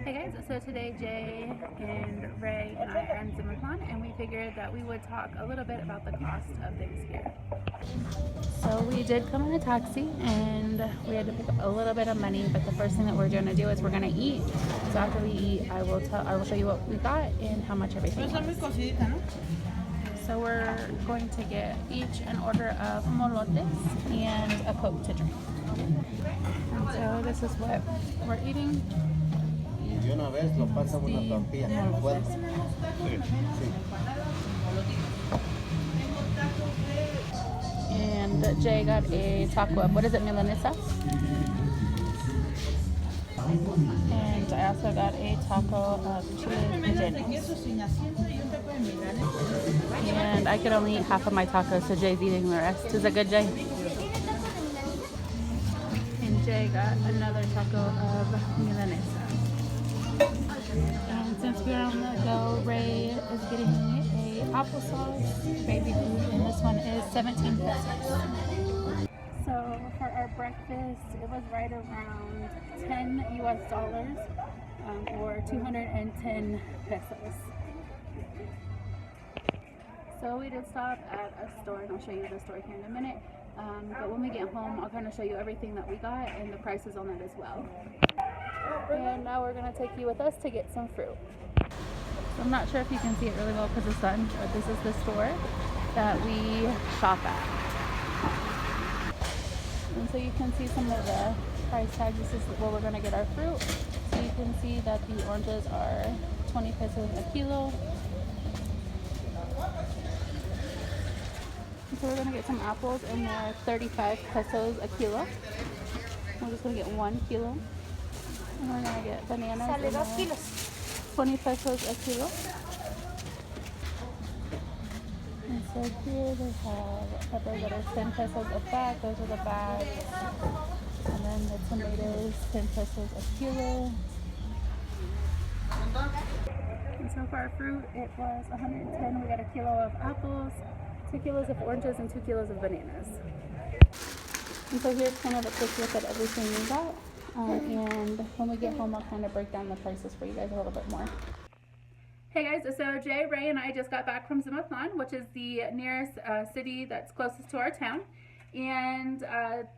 Hey guys, so today Jay and Ray and I are in Zimon, and we figured that we would talk a little bit about the cost of things here. So we did come in a taxi and we had to pick up a little bit of money, but the first thing that we're going to do is we're going to eat. So after we eat, I will show you what we got and how much everything was. So we're going to get each an order of molotes and a Coke to drink. And so this is what we're eating. Y una vez lo pasa una tortilla. And Jay got a taco of, what is it, milanesa? And I also got a taco of chili rellenos. And I could only eat half of my taco, so Jay's eating the rest. Is that good, Jay? And Jay got another taco of milanesa. And since we're on the go, Ray is getting a applesauce baby food, and this one is 17 pesos. So for our breakfast, it was right around 10 US dollars, or 210 pesos. So we did stop at a store, and I'll show you the store here in a minute. But when we get home, I'll kind of show you everything that we got and the prices on it as well. And now we're going to take you with us to get some fruit. So I'm not sure if you can see it really well because of the sun, but this is the store that we shop at. And so you can see some of the price tags. This is where we're going to get our fruit. So you can see that the oranges are 20 pesos a kilo. So we're going to get some apples, and they're 35 pesos a kilo. We're just going to get 1 kilo. And we're going to get bananas, and 20 pesos a kilo. And so here they have peppers that are 10 pesos a bag. Those are the bags. And then the tomatoes, 10 pesos a kilo. And so for our fruit, it was 110. We got a kilo of apples, 2 kilos of oranges, and 2 kilos of bananas. And so here's kind of a quick look at everything we got. And when we get home, I'll kind of break down the prices for you guys a little bit more. Hey guys, so Jay, Ray, and I just got back from Zimon, which is the nearest city that's closest to our town. And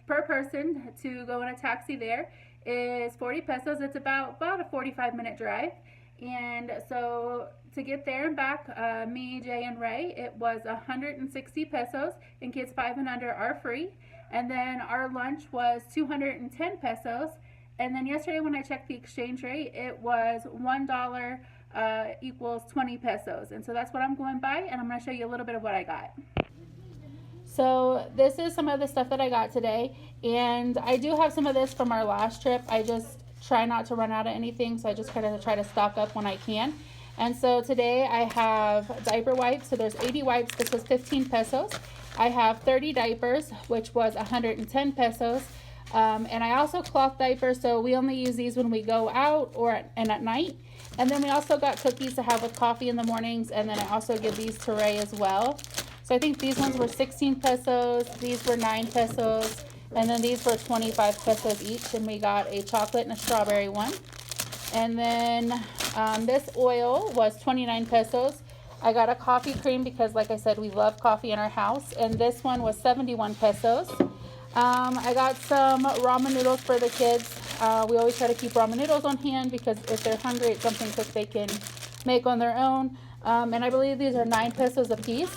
per person to go in a taxi there is 40 pesos. It's about a 45-minute drive. And so to get there and back, me, Jay, and Ray, it was 160 pesos, and kids 5 and under are free. And then our lunch was 210 pesos. And then yesterday when I checked the exchange rate, it was $1 equals 20 pesos. And so that's what I'm going by, and I'm going to show you a little bit of what I got. So this is some of the stuff that I got today, and I do have some of this from our last trip. I just try not to run out of anything, so I just kind of try to stock up when I can. And so today I have diaper wipes. So there's 80 wipes. This was 15 pesos. I have 30 diapers, which was 110 pesos. And I also cloth diapers, so we only use these when we go out and at night. And then we also got cookies to have with coffee in the mornings, and then I also give these to Ray as well. So I think these ones were 16 pesos, these were 9 pesos, and then these were 25 pesos each, and we got a chocolate and a strawberry one. And then this oil was 29 pesos. I got a coffee cream because, like I said, we love coffee in our house, and this one was 71 pesos. I got some ramen noodles for the kids. We always try to keep ramen noodles on hand because if they're hungry, it's something quick they can make on their own. And I believe these are 9 pesos a piece.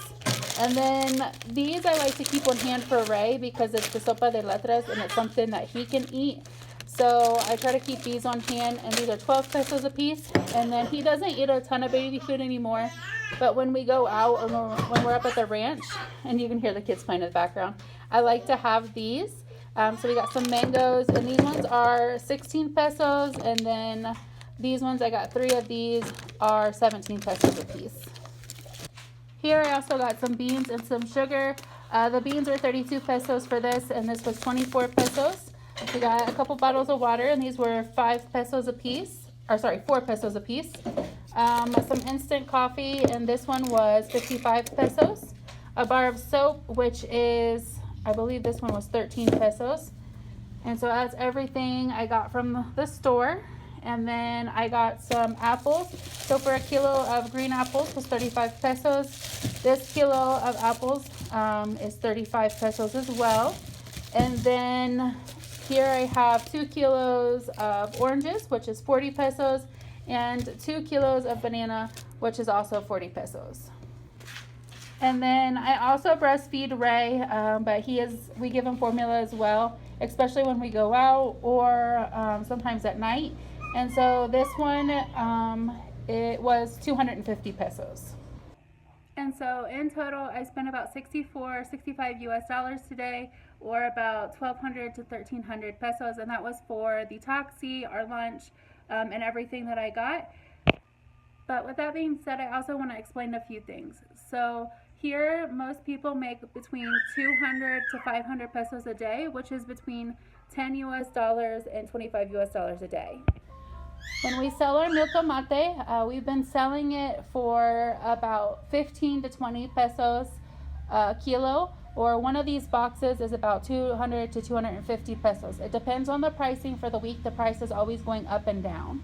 And then these I like to keep on hand for Ray because it's the sopa de letras and it's something that he can eat. So I try to keep these on hand, and these are 12 pesos a piece. And then he doesn't eat a ton of baby food anymore, but when we go out or when we're up at the ranch, and you can hear the kids playing in the background, I like to have these. So we got some mangoes, and these ones are 16 pesos, and then these ones, I got 3 of these, are 17 pesos a piece. Here I also got some beans and some sugar. The beans are 32 pesos for this, and this was 24 pesos. We got a couple bottles of water, and these were 5 pesos a piece, or sorry, 4 pesos a piece. Some instant coffee, and this one was 55 pesos. A bar of soap, which is, I believe this one was 13 pesos. And so that's everything I got from the store. And then I got some apples. So for a kilo of green apples was 35 pesos. This kilo of apples is 35 pesos as well. And then here I have 2 kilos of oranges, which is 40 pesos, and 2 kilos of banana, which is also 40 pesos. And then I also breastfeed Ray, but we give him formula as well, especially when we go out or sometimes at night. And so this one, it was 250 pesos. And so in total, I spent about 65 US dollars today, or about 1,200 to 1,300 pesos. And that was for the taxi, our lunch, and everything that I got. But with that being said, I also want to explain a few things. So here, most people make between 200 to 500 pesos a day, which is between 10 US dollars and 25 US dollars a day. When we sell our milk mate, we've been selling it for about 15 to 20 pesos a kilo, or one of these boxes is about 200 to 250 pesos. It depends on the pricing for the week. The price is always going up and down.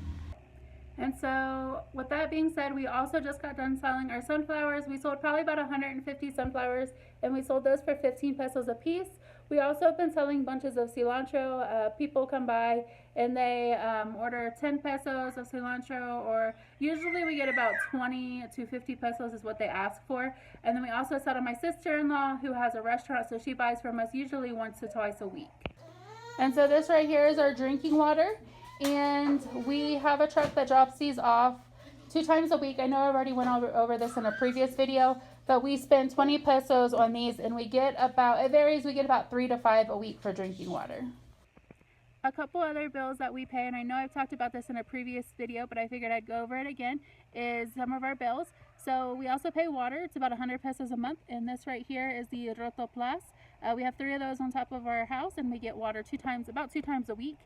And so with that being said, we also just got done selling our sunflowers. We sold probably about 150 sunflowers, and we sold those for 15 pesos a piece. We also have been selling bunches of cilantro. People come by and they order 10 pesos of cilantro, or usually we get about 20 to 50 pesos is what they ask for. And then we also sell to my sister-in-law who has a restaurant, so she buys from us usually once to twice a week. And so this right here is our drinking water. And we have a truck that drops these off 2 times a week. I know I already went over this in a previous video, but we spend 20 pesos on these, and we get about, it varies, we get about 3 to 5 a week for drinking water. A couple other bills that we pay, and I know I've talked about this in a previous video, but I figured I'd go over it again, is some of our bills. So we also pay water. It's about 100 pesos a month, and this right here is the Roto Plus. We have 3 of those on top of our house, and we get water about 2 times a week.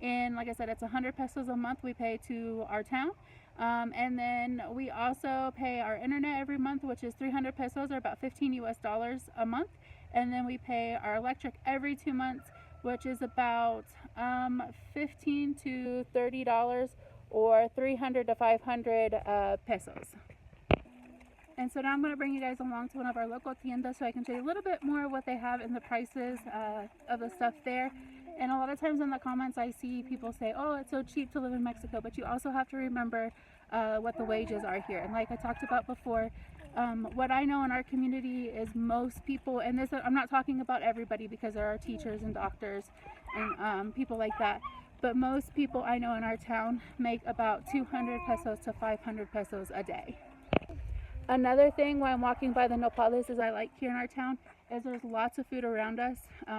And like I said, it's 100 pesos a month we pay to our town. And then we also pay our internet every month, which is 300 pesos, or about 15 US dollars a month. And then we pay our electric every 2 months, which is about 15 to $30, or 300 to 500 pesos. And so now I'm going to bring you guys along to one of our local tiendas so I can show you a little bit more of what they have and the prices of the stuff there. And a lot of times in the comments I see people say, oh, it's so cheap to live in Mexico, but you also have to remember what the wages are here. And like I talked about before, what I know in our community is most people, and this, I'm not talking about everybody because there are teachers and doctors and people like that, but most people I know in our town make about 200 pesos to 500 pesos a day. Another thing while I'm walking by the nopales is I like here in our town is there's lots of food around us,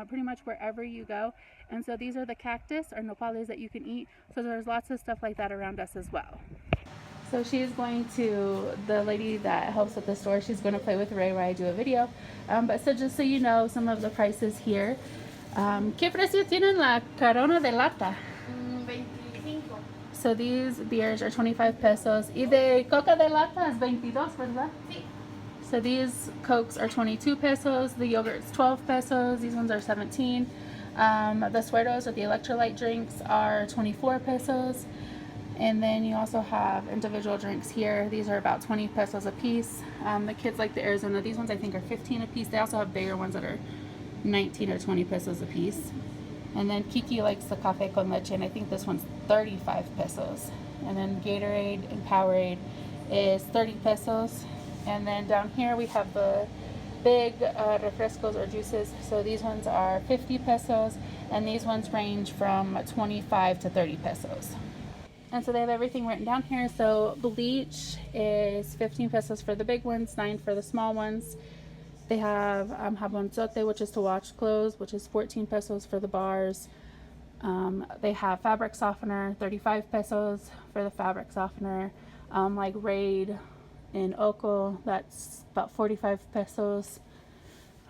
pretty much wherever you go. And so these are the cactus or nopales that you can eat. So there's lots of stuff like that around us as well. So she's going to, the lady that helps at the store, she's going to play with Ray while I do a video. But so just so you know some of the prices here. ¿Qué precio tienen la Corona de lata? 25. So these beers are 25 pesos. Y de coca de lata es 22, ¿verdad? Sí. So these Cokes are 22 pesos. The yogurt's 12 pesos. These ones are 17. The Sueros or the electrolyte drinks are 24 pesos. And then you also have individual drinks here. These are about 20 pesos a piece. The kids like the Arizona. These ones I think are 15 a piece. They also have bigger ones that are 19 or 20 pesos a piece. And then Kiki likes the cafe con leche, and I think this one's 35 pesos. And then Gatorade and Powerade is 30 pesos. And then down here we have the big refrescos or juices. So these ones are 50 pesos, and these ones range from 25 to 30 pesos. And so they have everything written down here. So bleach is 15 pesos for the big ones, 9 for the small ones. They have jabonzote, which is to wash clothes, which is 14 pesos for the bars. They have fabric softener, 35 pesos for the fabric softener. Like Raid in Oco, that's about 45 pesos.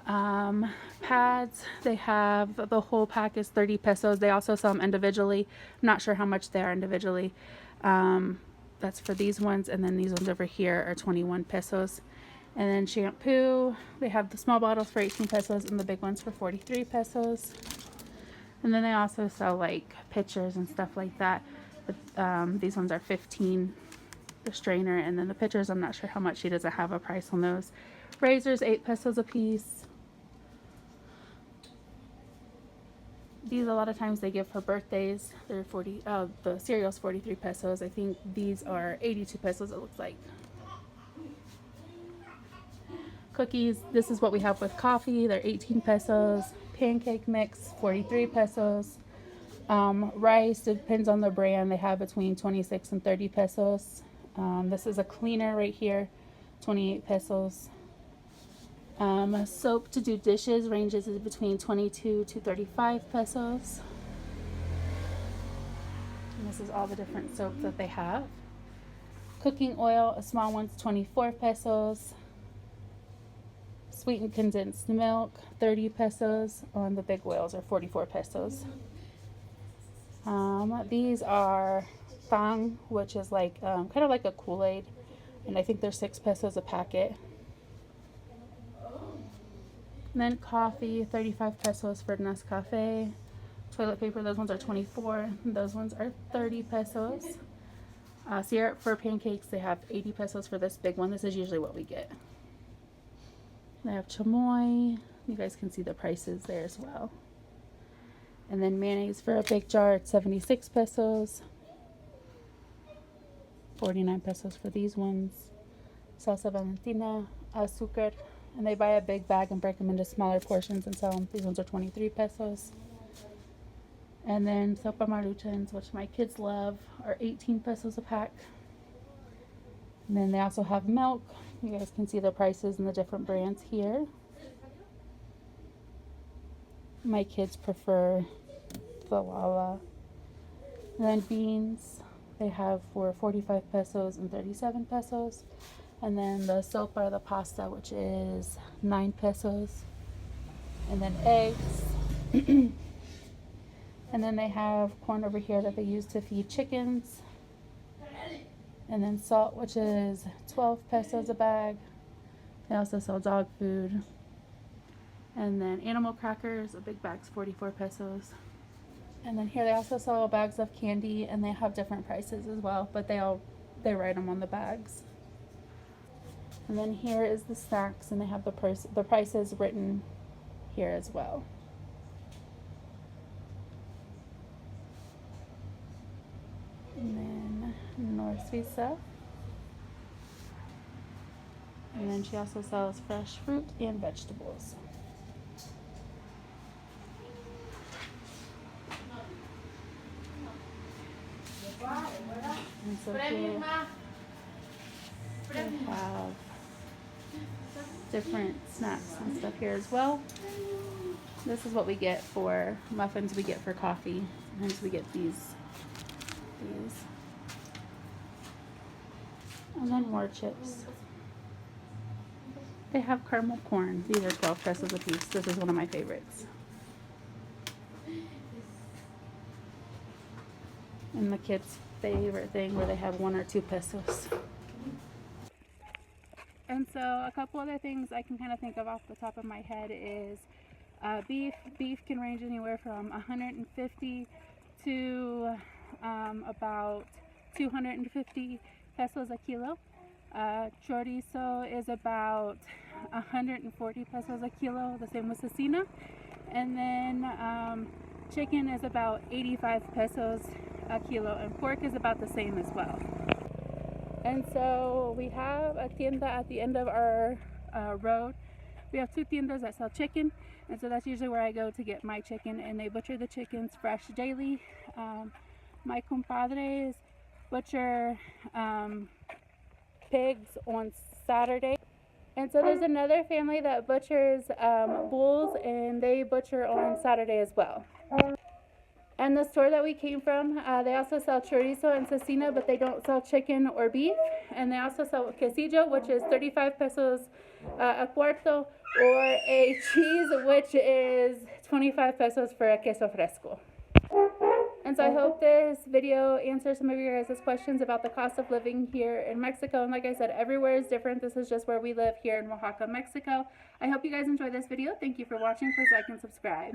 Pads, they have, the whole pack is 30 pesos. They also sell them individually. I'm not sure how much they are individually. That's for these ones. And then these ones over here are 21 pesos. And then shampoo, they have the small bottles for 18 pesos and the big ones for 43 pesos. And then they also sell like pitchers and stuff like that. but these ones are 15, the strainer, and then the pitchers, I'm not sure how much. She doesn't have a price on those. Razors, 8 pesos a piece. These a lot of times they give for birthdays. They're 40, the cereal's 43 pesos. I think these are 82 pesos, it looks like. Cookies, this is what we have with coffee. They're 18 pesos. Pancake mix, 43 pesos. Rice, depends on the brand. They have between 26 and 30 pesos. This is a cleaner right here, 28 pesos. Soap to do dishes ranges between 22 to 35 pesos. And this is all the different soaps that they have. Cooking oil, a small one's 24 pesos. Sweetened condensed milk, 30 pesos. On the big oils are 44 pesos. These are Fang, which is like kind of like a Kool-Aid, and I think they're 6 pesos a packet. And then coffee, 35 pesos for Nescafe. Toilet paper, those ones are 24. Those ones are 30 pesos. Syrup for pancakes, they have 80 pesos for this big one. This is usually what we get. They have chamoy. You guys can see the prices there as well. And then mayonnaise for a big jar, it's 76 pesos. 49 pesos for these ones. Salsa Valentina, azúcar. And they buy a big bag and break them into smaller portions and sell them. These ones are 23 pesos. And then sopa maruchans, which my kids love, are 18 pesos a pack. And then they also have milk. You guys can see the prices and the different brands here. My kids prefer the Lala. And then beans, they have for 45 pesos and 37 pesos. And then the sopa, the pasta, which is 9 pesos. And then eggs. And then they have corn over here that they use to feed chickens. And then salt, which is 12 pesos a bag. They also sell dog food. And then animal crackers, a big bag's 44 pesos. And then here they also sell bags of candy, and they have different prices as well, but they write them on the bags. And then here is the snacks, and they have the prices written here as well. And then North Suiza. And then she also sells fresh fruit and vegetables. And so here they have different snacks and stuff here as well. This is what we get for muffins, we get for coffee. Sometimes we get these. And then more chips. They have caramel corn. These are 12 pesos a piece. This is one of my favorites. And the kids' favorite thing where they have 1 or 2 pesos. And so a couple other things I can kind of think of off the top of my head is beef. Beef can range anywhere from 150 to about 250 pesos a kilo. Chorizo is about 140 pesos a kilo, the same with cecina. And then chicken is about 85 pesos a kilo, and pork is about the same as well. And so we have a tienda at the end of our road. We have 2 tiendas that sell chicken, and so that's usually where I go to get my chicken, and they butcher the chickens fresh daily. My compadres butcher pigs on Saturday. And so there's another family that butchers bulls, and they butcher on Saturday as well. And the store that we came from, they also sell chorizo and cecina, but they don't sell chicken or beef. And they also sell quesillo, which is 35 pesos a cuarto, or a cheese, which is 25 pesos for a queso fresco. And so I hope this video answers some of your guys' questions about the cost of living here in Mexico. And like I said, everywhere is different. This is just where we live here in Oaxaca, Mexico. I hope you guys enjoyed this video. Thank you for watching. Please like and subscribe.